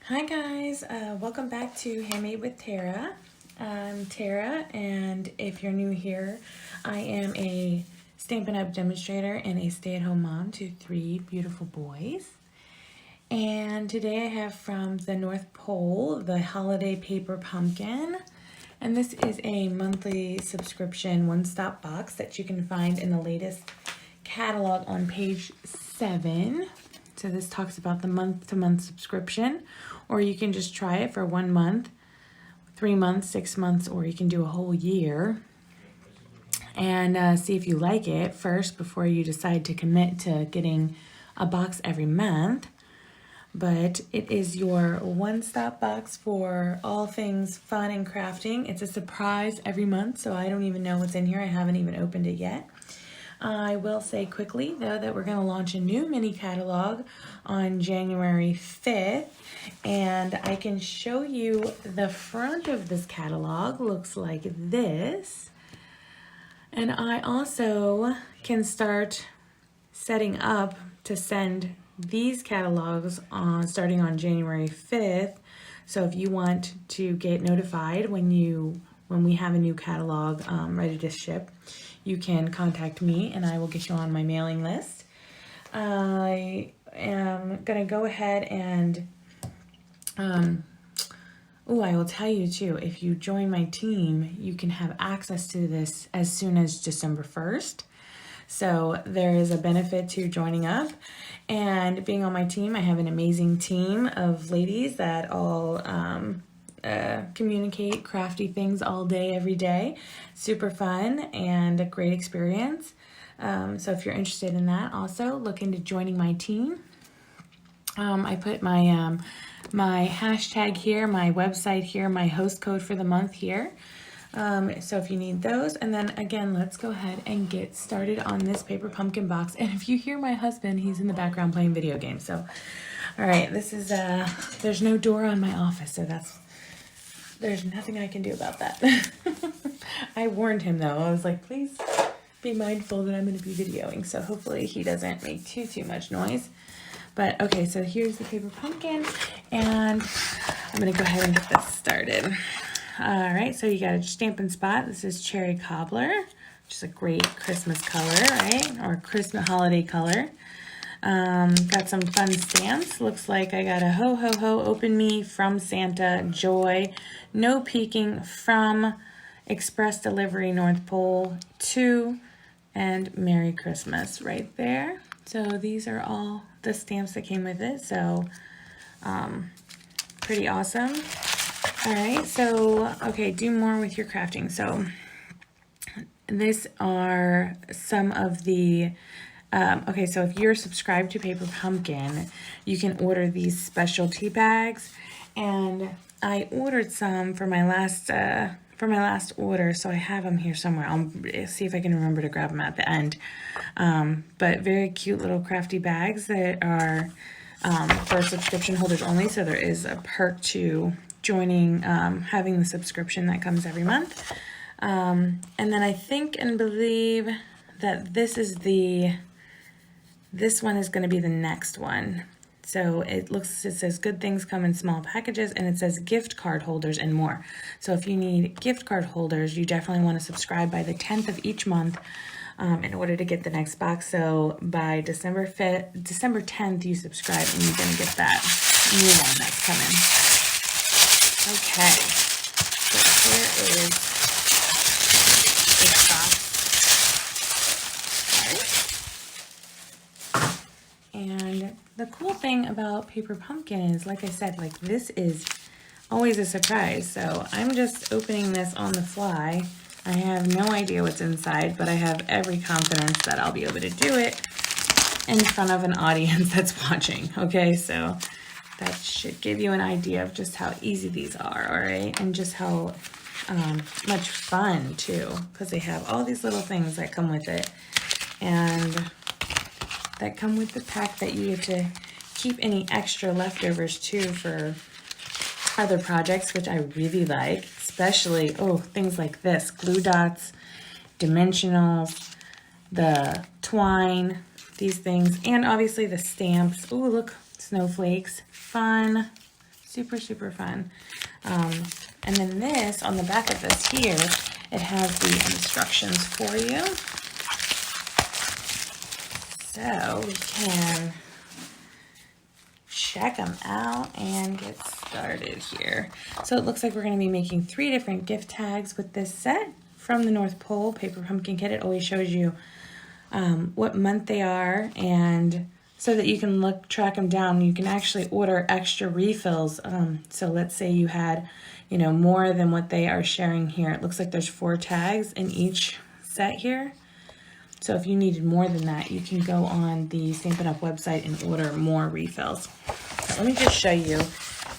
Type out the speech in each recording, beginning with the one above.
Hi guys, welcome back to Handmade with Tara. I'm Tara, and if you're new here, I am a Stampin' Up! Demonstrator and a stay-at-home mom to 3 beautiful boys. And today I have from the North Pole the Holiday Paper Pumpkin. And this is a monthly subscription one-stop box that you can find in the latest catalog on page 7. So this talks about the month-to-month subscription, or you can just try it for 1 month, 3 months, 6 months, or you can do a whole year and see if you like it first before you decide to commit to getting a box every month. But it is your one-stop box for all things fun and crafting. It's a surprise every month, so I don't even know what's in here. I haven't even opened it yet. I will say quickly, though, that we're going to launch a new mini catalog on January 5th, and I can show you the front of this catalog. Looks like this. And I also can start setting up to send these catalogs starting on January 5th. So if you want to get notified when we have a new catalog ready to ship, you can contact me and I will get you on my mailing list. I am going to go ahead and, I will tell you too, if you join my team, you can have access to this as soon as December 1st. So there is a benefit to joining up and being on my team. I have an amazing team of ladies that all communicate crafty things all day, every day. Super fun and a great experience. So if you're interested in that, also look into joining my team. I put my my hashtag here, my website here, my host code for the month here. So if you need those, and then again, let's go ahead and get started on this paper pumpkin box. And if you hear my husband, he's in the background playing video games. So, all right, this is, there's no door on my office, so there's nothing I can do about that. I warned him though. I was like, please be mindful that I'm going to be videoing. So hopefully he doesn't make too much noise. But okay, so here's the paper pumpkin, and I'm going to go ahead and get this started. All right, so you got a Stampin' spot. This is Cherry Cobbler, which is a great Christmas color, right? Or Christmas holiday color. Got some fun stamps. Looks like I got a ho ho ho, open me, from Santa, joy, no peeking, from, express delivery, North Pole, to, and Merry Christmas right there. So these are all the stamps that came with it. So pretty awesome. All right, so okay, do more with your crafting. So these are some of the okay, so if you're subscribed to Paper Pumpkin, you can order these specialty bags, and I ordered some for my last order, so I have them here somewhere. I'll see if I can remember to grab them at the end. But very cute little crafty bags that are for subscription holders only, so there is a perk to joining, having the subscription that comes every month. And then I think and believe that this one is going to be the next one. So it says good things come in small packages, and it says gift card holders and more. So if you need gift card holders, you definitely want to subscribe by the 10th of each month in order to get the next box. So by December 10th, you subscribe and you're going to get that new one that's coming. Okay, so here is this box. And the cool thing about Paper Pumpkin is, like I said, like this is always a surprise. So I'm just opening this on the fly. I have no idea what's inside, but I have every confidence that I'll be able to do it in front of an audience that's watching. Okay, so that should give you an idea of just how easy these are, all right? And just how much fun too, because they have all these little things that come with it. And that come with the pack that you get to keep any extra leftovers too for other projects, which I really like, especially, things like this, glue dots, dimensionals, the twine, these things, and obviously the stamps. Oh, look, snowflakes, fun, Super, super fun. And then this, on the back of this here, it has the instructions for you. So we can check them out and get started here. So it looks like we're going to be making 3 different gift tags with this set from the North Pole Paper Pumpkin Kit. It always shows you what month they are, and so that you can track them down. You can actually order extra refills. So let's say you had, you know, more than what they are sharing here. It looks like there's 4 tags in each set here. So if you needed more than that, you can go on the Stampin' Up! Website and order more refills. So let me just show you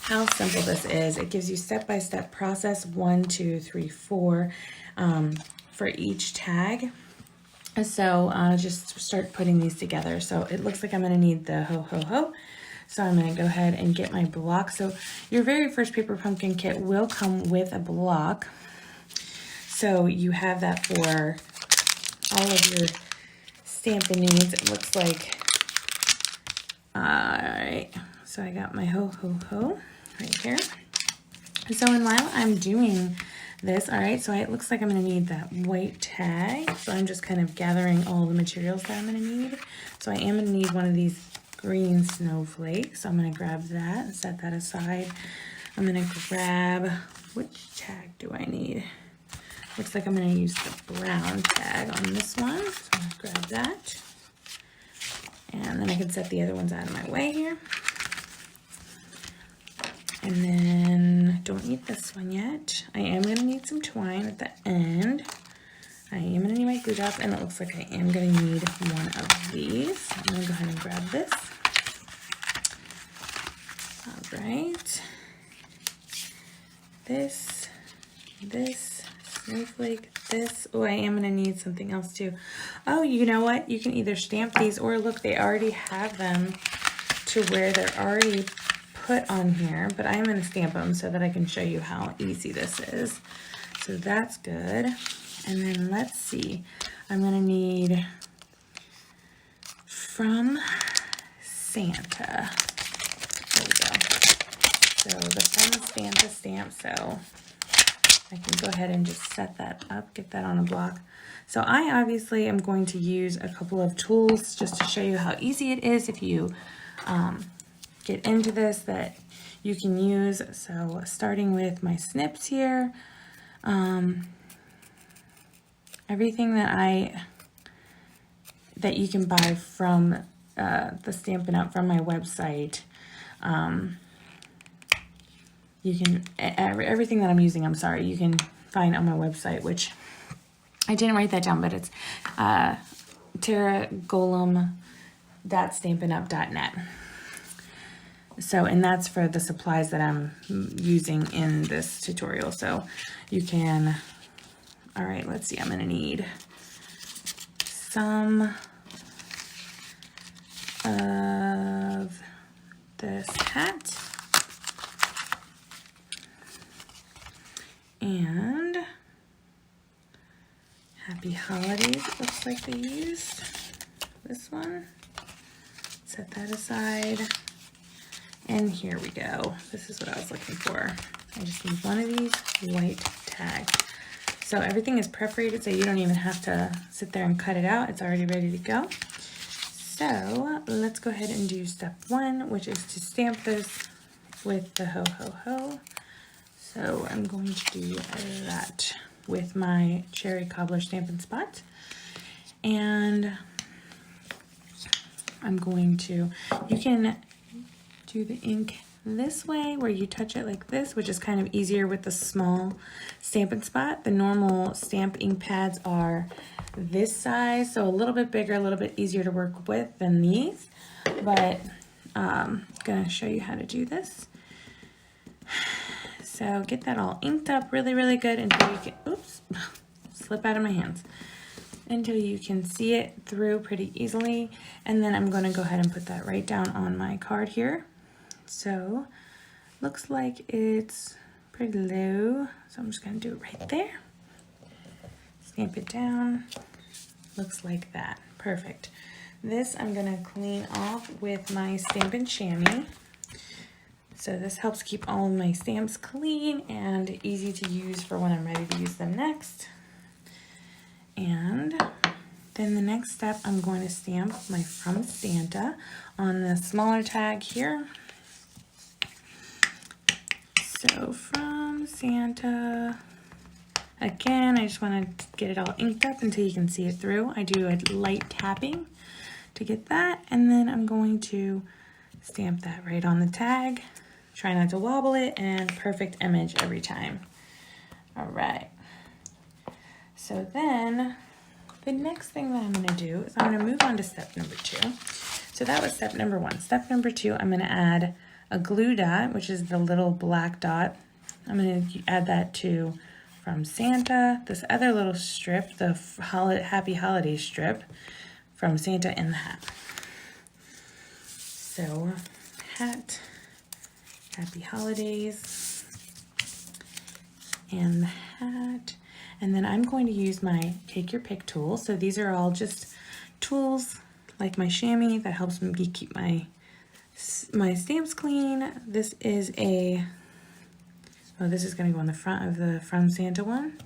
how simple this is. It gives you step-by-step process, 1, 2, 3, 4, for each tag. So just start putting these together. So it looks like I'm going to need the ho ho ho. So I'm going to go ahead and get my block. So your very first Paper Pumpkin Kit will come with a block. So you have that for all of your Stampin' needs. It looks like, alright, so I got my ho ho ho right here. So and while I'm doing this, alright, so it looks like I'm going to need that white tag. So I'm just kind of gathering all the materials that I'm going to need. So I am going to need one of these green snowflakes. So I'm going to grab that and set that aside. I'm going to grab, which tag do I need? Looks like I'm going to use the brown tag on this one. So I'm going to grab that. And then I can set the other ones out of my way here. And then, don't need this one yet. I am going to need some twine at the end. I am going to need my glue dots, and it looks like I am going to need one of these. I'm going to go ahead and grab this. All right. This, snowflake, this. Oh, I am going to need something else too. Oh, you know what? You can either stamp these, or look, they already have them to where they're already put on here, but I'm going to stamp them so that I can show you how easy this is. So that's good. And then let's see, I'm going to need from Santa. There we go. So the from Santa stamp, so I can go ahead and just set that up, get that on a block. So I obviously am going to use a couple of tools just to show you how easy it is if you get into this that you can use. So starting with my snips here, everything that you can buy from the Stampin' Up! From my website, you can, everything that I'm using, I'm sorry, you can find on my website, which I didn't write that down, but it's taragolem.stampinup.net. So, and that's for the supplies that I'm using in this tutorial. So you can, all right, let's see, I'm going to need some of this hat and Happy Holidays. It looks like they used this one. Set that aside. And here we go. This is what I was looking for. I just need one of these white tags. So everything is perforated, so you don't even have to sit there and cut it out. It's already ready to go. So let's go ahead and do step 1, which is to stamp this with the ho ho ho. So I'm going to do that with my cherry cobbler Stampin' Spot. And I'm going to, you can do the ink this way where you touch it like this, which is kind of easier with the small Stampin' Spot. The normal stamp ink pads are this size, so a little bit bigger, a little bit easier to work with than these, but I'm gonna show you how to do this. So get that all inked up really, really good until you can, oops, slip out of my hands, until you can see it through pretty easily. And then I'm gonna go ahead and put that right down on my card here. So looks like it's pretty low, so I'm just gonna do it right there. Stamp it down. Looks like that. Perfect. This I'm gonna clean off with my Stampin' Chamois. So this helps keep all of my stamps clean and easy to use for when I'm ready to use them next. And then the next step, I'm going to stamp my From Santa on the smaller tag here. So From Santa, again, I just want to get it all inked up until you can see it through. I do a light tapping to get that, and then I'm going to stamp that right on the tag. Try not to wobble it, and perfect image every time. All right. So then the next thing that I'm going to do is I'm going to move on to step number 2. So that was step number 1. Step number 2, I'm going to add a glue dot, which is the little black dot. I'm going to add that to From Santa, this other little strip, the Happy Holiday strip, From Santa in the hat. So hat, Happy Holidays, and the hat. And then I'm going to use my Take Your Pick tool. So these are all just tools like my chamois that helps me keep my stamps clean. This is a, oh, this is going to go on the front of the From Santa one.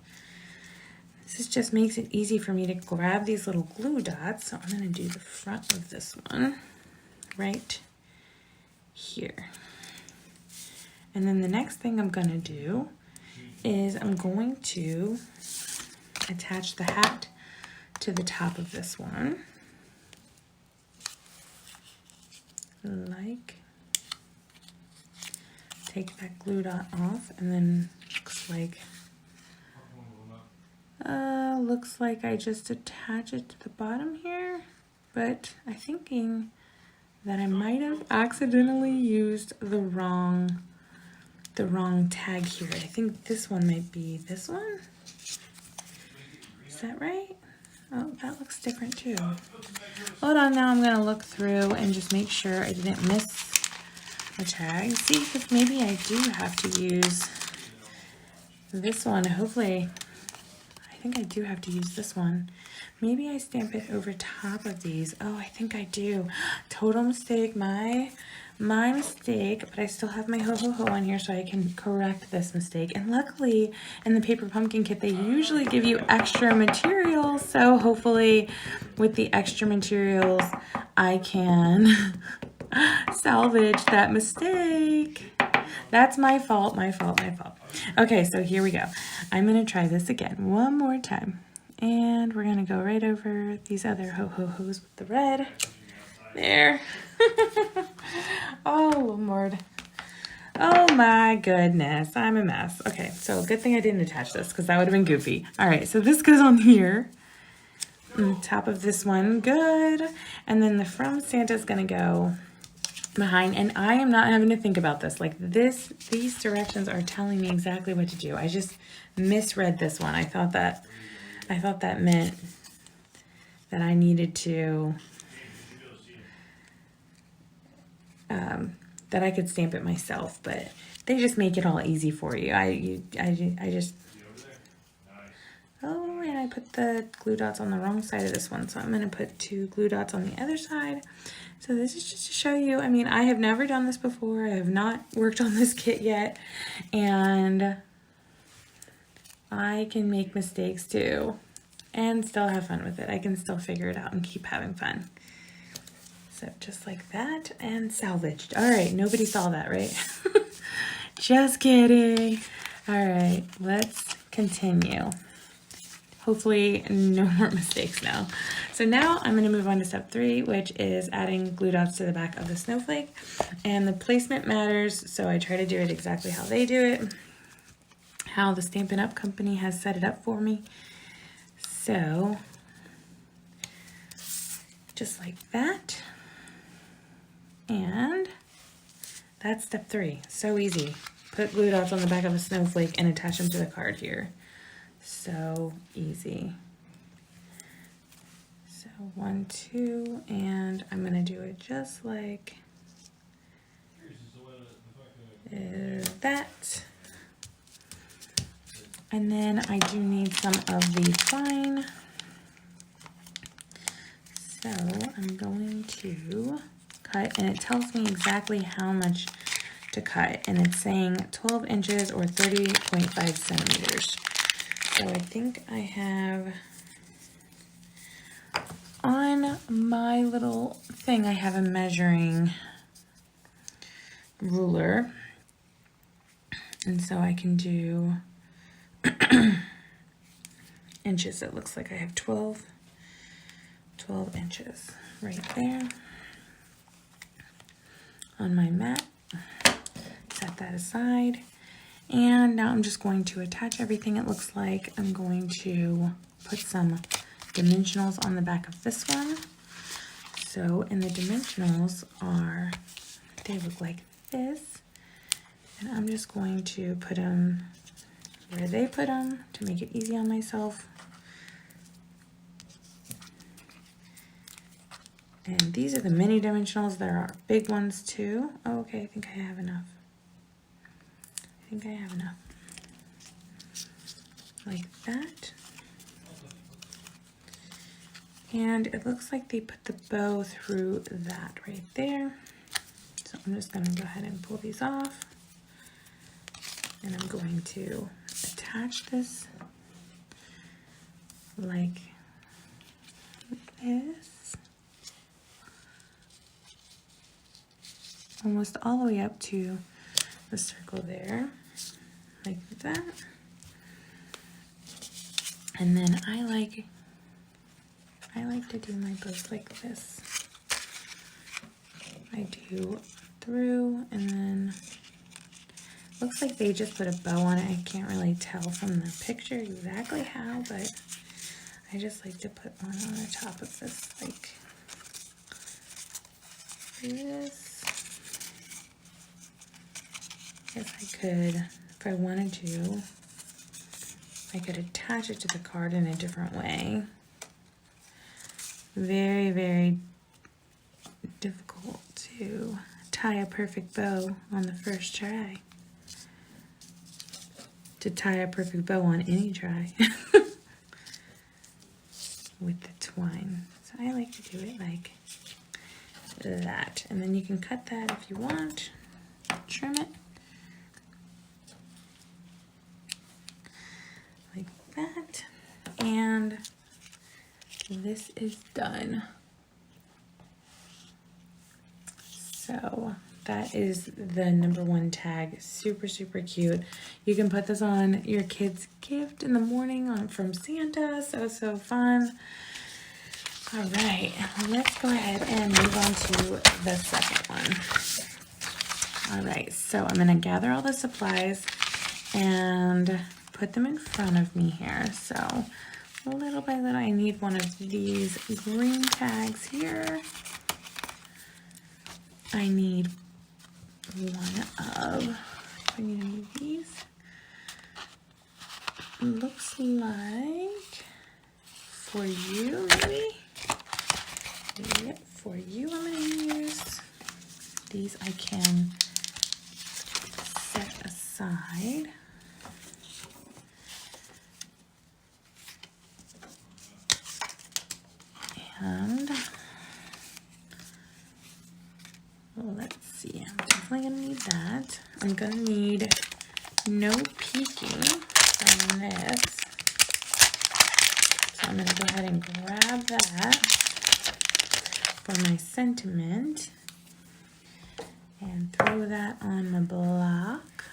This just makes it easy for me to grab these little glue dots. So I'm going to do the front of this one right here. And then the next thing I'm going to do is I'm going to attach the hat to the top of this one. Like, take that glue dot off, and then looks like I just attach it to the bottom here, but I'm thinking that I might have accidentally used the wrong tag here. I think this one might be this one. Is that right? Oh, that looks different too. Hold on, now I'm gonna look through and just make sure I didn't miss a tag. See, because maybe I do have to use this one. Hopefully, I think I do have to use this one. Maybe I stamp it over top of these. Oh, I think I do. Total mistake, my mistake, but I still have my ho ho ho on here so I can correct this mistake. And luckily in the paper pumpkin kit they usually give you extra materials, so hopefully with the extra materials I can salvage that mistake. That's my fault. Okay, so here we go. I'm gonna try this again one more time, and we're gonna go right over these other ho ho ho's with the red. There. Oh, Lord. Oh my goodness, I'm a mess. Okay, so good thing I didn't attach this because that would have been goofy. All right, so this goes on here. On the top of this one, good. And then the From Santa is gonna go behind, and I am not having to think about this. Like these directions are telling me exactly what to do. I just misread this one. I thought that meant that I needed to that I could stamp it myself, but they just make it all easy for you. I just, oh, and I put the glue dots on the wrong side of this one, so I'm going to put 2 glue dots on the other side. So this is just to show you, I mean, I have never done this before. I have not worked on this kit yet, and I can make mistakes too and still have fun with it. I can still figure it out and keep having fun. So just like that, and salvaged. All right, nobody saw that, right? Just kidding. All right, let's continue. Hopefully no more mistakes now. So now I'm gonna move on to step 3, which is adding glue dots to the back of the snowflake. And the placement matters, so I try to do it exactly how they do it, how the Stampin' Up! Company has set it up for me. So, just like that. And that's step 3. So easy. Put glue dots on the back of a snowflake and attach them to the card here. So easy. So 1, 2, and I'm gonna do it just like that. And then I do need some of the twine. So I'm going to cut, and it tells me exactly how much to cut, and it's saying 12 inches or 30.5 centimeters. So I think I have, on my little thing, I have a measuring ruler, and so I can do inches. It looks like I have 12 inches right there on my mat. Set that aside, and now I'm just going to attach everything. It looks like I'm going to put some dimensionals on the back of this one. So, and the dimensionals are, they look like this, and I'm just going to put them where they put them to make it easy on myself. And these are the mini dimensionals. There are big ones too. Oh, okay, I think I have enough. Like that. And it looks like they put the bow through that right there. So I'm just gonna go ahead and pull these off. And I'm going to attach this like this. Almost all the way up to the circle there, like that. And then I like to do my bows like this. I do through, and then looks like they just put a bow on it. I can't really tell from the picture exactly how, but I just like to put one on the top of this, like this. If I could, if I wanted to, I could attach it to the card in a different way. Very, very difficult to tie a perfect bow on the first try. To tie a perfect bow on any try with the twine. So I like to do it like that. And then you can cut that if you want, trim it. That, and this is done. So that is the #1 tag. Super, super cute. You can put this on your kid's gift in the morning from Santa. So fun. All right, let's go ahead and move on to the second one. All right, so I'm gonna gather all the supplies and put them in front of me here. So little by little, I need one of these green tags here. I need one of, I need any of these. Looks like for you, maybe. Yep, for you I'm gonna use these. I can set aside. And let's see, I'm definitely gonna need that. I'm gonna need no peeking from this. So I'm gonna go ahead and grab that for my sentiment and throw that on my block.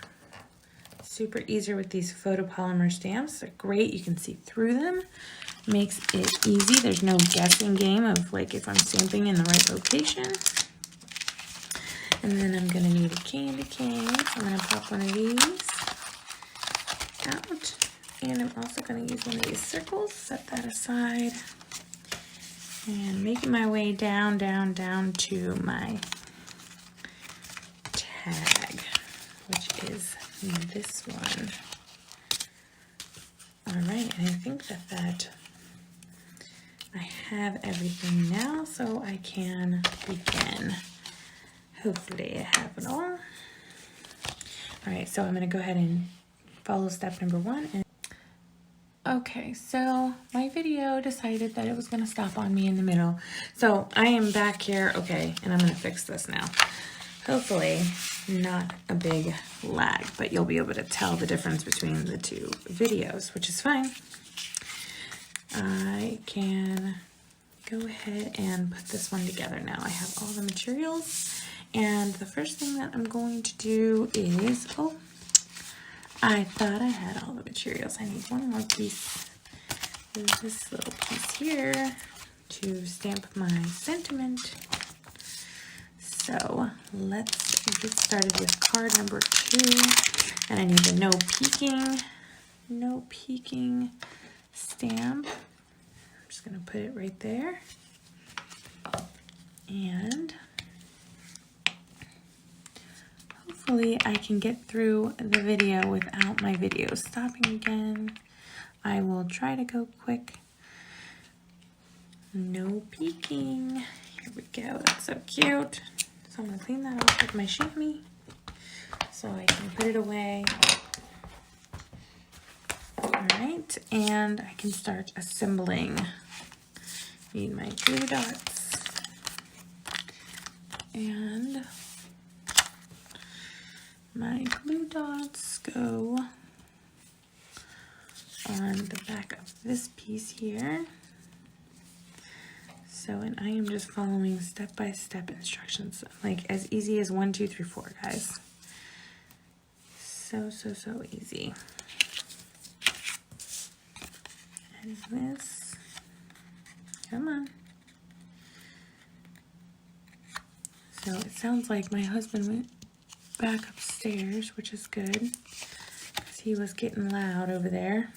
Super easy with these photopolymer stamps. They're great, you can see through them. Makes it easy. There's no guessing game of like if I'm stamping in the right location. And then I'm gonna need a candy cane. So I'm gonna pop one of these out. And I'm also gonna use one of these circles. Set that aside. And making my way down, down, down to my tag, which is this one. All right, and I think that I have everything now, so I can begin. Hopefully I have it all. All right, so I'm gonna go ahead and follow step #1. Okay, so my video decided that it was gonna stop on me in the middle. So I am back here, okay, and I'm gonna fix this now. Hopefully not a big lag, but you'll be able to tell the difference between the two videos, which is fine. I can go ahead and put this one together now. I have all the materials, and the first thing that I'm going to do is, oh, I thought I had all the materials. I need one more piece. There's this little piece here to stamp my sentiment. So let's get started with card number 2. And I need the no peeking stamp. I'm just gonna put it right there. And hopefully I can get through the video without my video stopping again. I will try to go quick. No peeking. Here we go. That's so cute. So I'm going to clean that off with my chamois so I can put it away. Alright, and I can start assembling. Need my glue dots. And my glue dots go on the back of this piece here. So, and I am just following step-by-step instructions, like as easy as 1, 2, 3, 4, guys. So easy. And this, come on. So it sounds like my husband went back upstairs, which is good, because he was getting loud over there.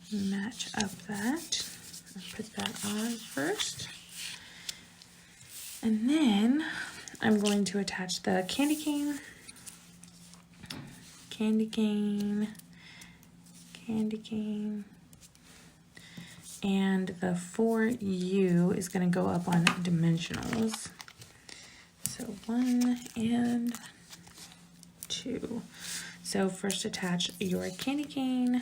Match up that. I'll put that on first. And then I'm going to attach the candy cane, and the 4U is going to go up on dimensionals. So 1 and 2. So first attach your candy cane.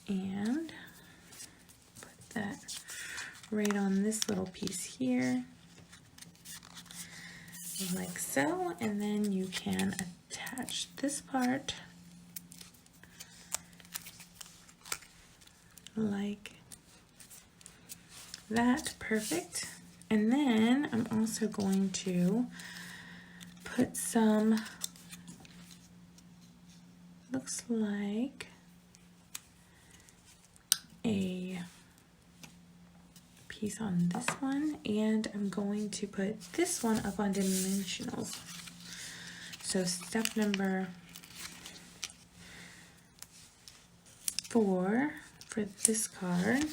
And put that right on this little piece here, like so, and then you can attach this part like that. Perfect. And then I'm also going to put some, looks like a piece on this one, and I'm going to put this one up on dimensionals. So step number 4 for this card,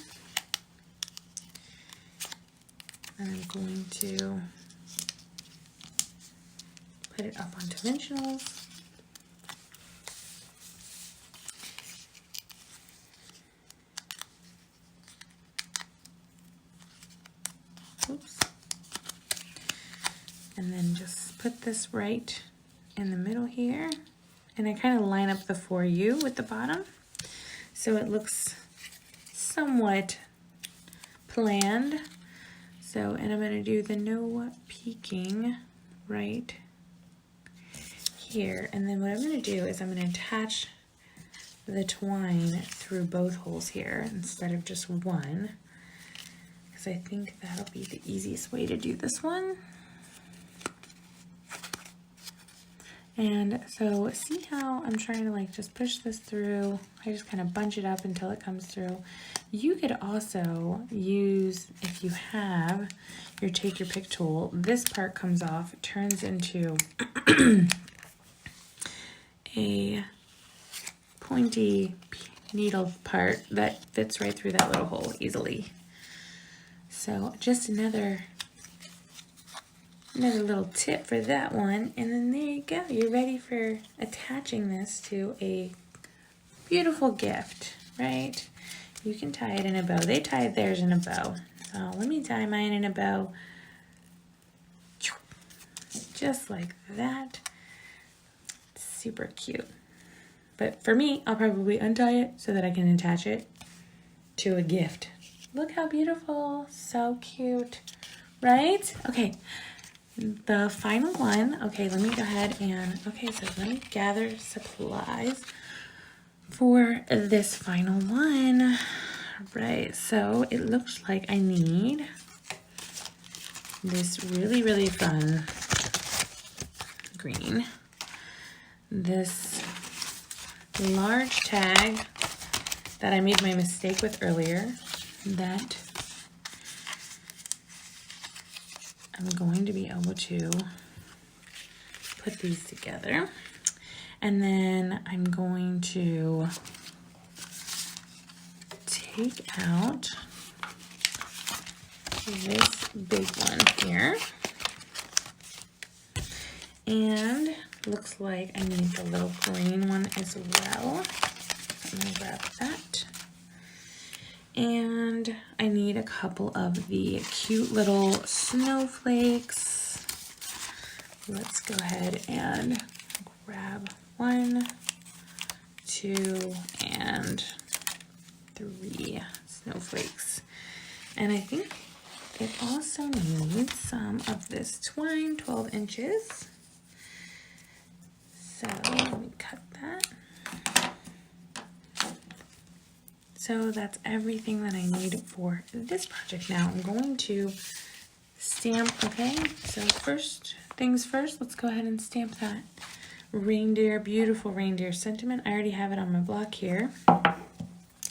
and I'm going to put it up on dimensionals. Oops. And then just put this right in the middle here. And I kind of line up the 4U with the bottom, so it looks somewhat planned. So, and I'm going to do the no peeking right here. And then what I'm going to do is I'm going to attach the twine through both holes here instead of just one, because I think that'll be the easiest way to do this one. And so see how I'm trying to like just push this through. I just kind of bunch it up until it comes through. You could also use, if you have your take your pick tool, this part comes off, it turns into a pointy needle part that fits right through that little hole easily. So just another little tip for that one, and then there you go. You're ready for attaching this to a beautiful gift, right? You can tie it in a bow. They tied theirs in a bow. So let me tie mine in a bow. Just like that. Super cute. But for me, I'll probably untie it so that I can attach it to a gift. Look how beautiful, so cute, right? Okay, the final one. Okay, let me go ahead and, okay, so let me gather supplies for this final one. Right, so it looks like I need this really, really fun green, this large tag that I made my mistake with earlier, that I'm going to be able to put these together. And then I'm going to take out this big one here. And looks like I need the little green one as well. I'm gonna grab that. And I need a couple of the cute little snowflakes. Let's go ahead and grab 1, 2, and 3 snowflakes. And I think it also needs some of this twine, 12 inches. So let me cut that. So that's everything that I need for this project. Now I'm going to stamp, okay? So first things first, let's go ahead and stamp that reindeer, beautiful reindeer sentiment. I already have it on my block here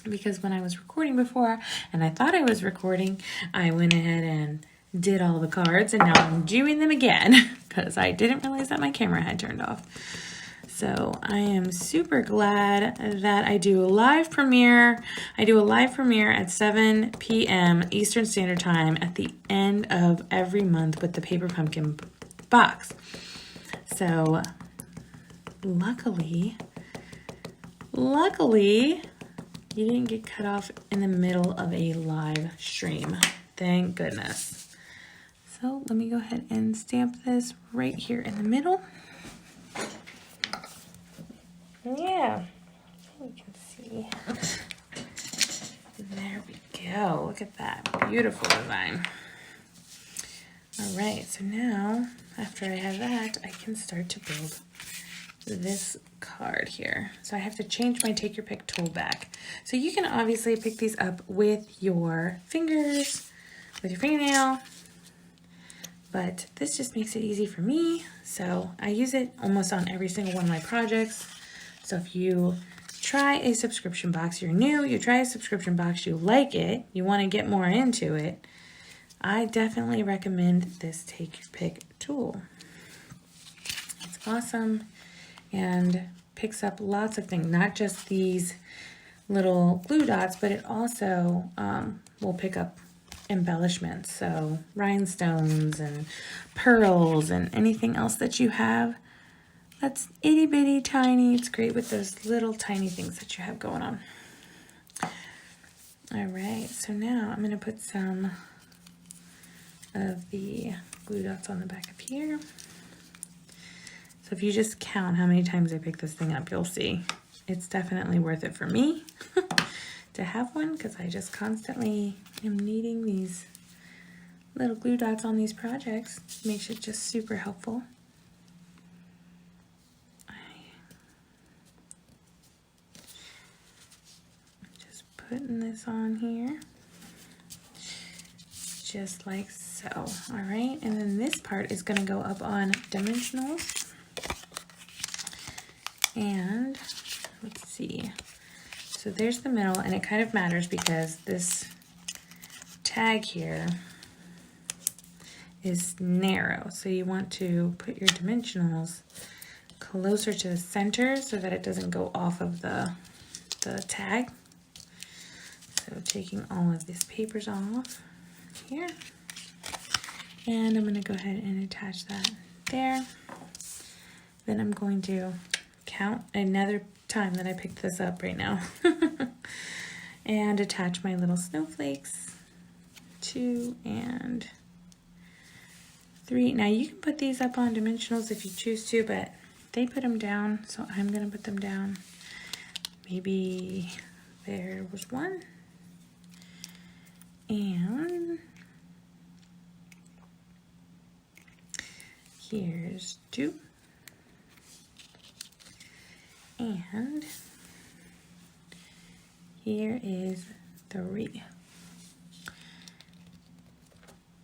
because when I was recording before and I thought I was recording, I went ahead and did all the cards, and now I'm doing them again because I didn't realize that my camera had turned off. So I am super glad that I do a live premiere. I do a live premiere at 7 p.m. Eastern Standard Time at the end of every month with the Paper Pumpkin box. So luckily, you didn't get cut off in the middle of a live stream. Thank goodness. So let me go ahead and stamp this right here in the middle. Yeah, you can see. There we go. Look at that beautiful design. All right, so now after I have that, I can start to build this card here. So I have to change my take your pick tool back. So you can obviously pick these up with your fingers, with your fingernail, but this just makes it easy for me. So I use it almost on every single one of my projects. So if you try a subscription box, you're new, you try a subscription box, you like it, you want to get more into it, I definitely recommend this take your pick tool. It's awesome and picks up lots of things, not just these little glue dots, but it also will pick up embellishments, so rhinestones and pearls and anything else that you have that's itty bitty tiny. It's great with those little tiny things that you have going on. All right, so now I'm going to put some of the glue dots on the back of here. So if you just count how many times I pick this thing up, you'll see it's definitely worth it for me to have one, because I just constantly am needing these little glue dots on these projects. It makes it just super helpful. Putting this on here just like so. All right, and then this part is going to go up on dimensionals, and let's see, so there's the middle, and it kind of matters because this tag here is narrow, so you want to put your dimensionals closer to the center so that it doesn't go off of the tag. So taking all of these papers off here, and I'm going to go ahead and attach that there. Then I'm going to count another time that I picked this up right now and attach my little snowflakes, 2 and 3. Now you can put these up on dimensionals if you choose to, but they put them down, so I'm going to put them down. Maybe there was 1. And here's 2. And here is 3.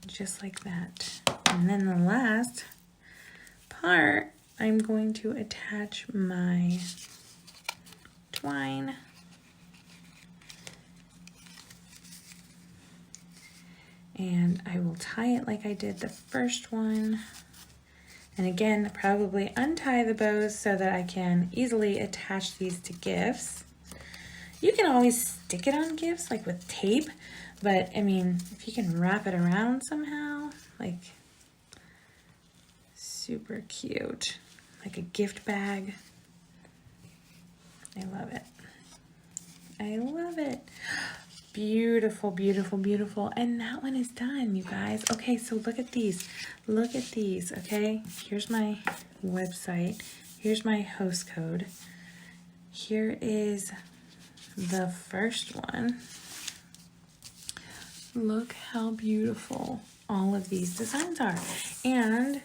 Just like that. And then the last part, I'm going to attach my twine. And I will tie it like I did the first one. And again, probably untie the bows so that I can easily attach these to gifts. You can always stick it on gifts, like with tape, but I mean, if you can wrap it around somehow, like super cute, like a gift bag. I love it. I love it. Beautiful, beautiful, beautiful. And that one is done, you guys. Okay, so look at these. Look at these, okay? Here's my website. Here's my host code. Here is the first one. Look how beautiful all of these designs are. And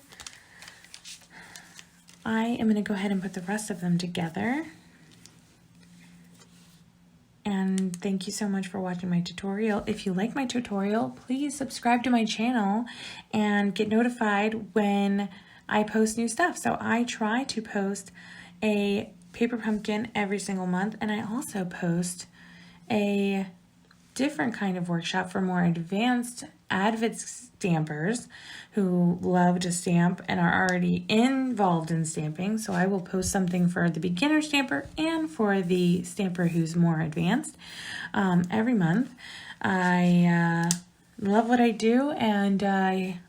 I am going to go ahead and put the rest of them together. And thank you so much for watching my tutorial. If you like my tutorial, please subscribe to my channel and get notified when I post new stuff. So I try to post a paper pumpkin every single month, and I also post a different kind of workshop for more advanced avid stampers who love to stamp and are already involved in stamping. So I will post something for the beginner stamper and for the stamper who's more advanced every month. I love what I do, and I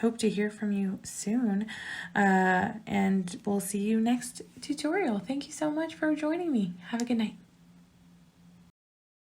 hope to hear from you soon. And we'll see you next tutorial. Thank you so much for joining me. Have a good night.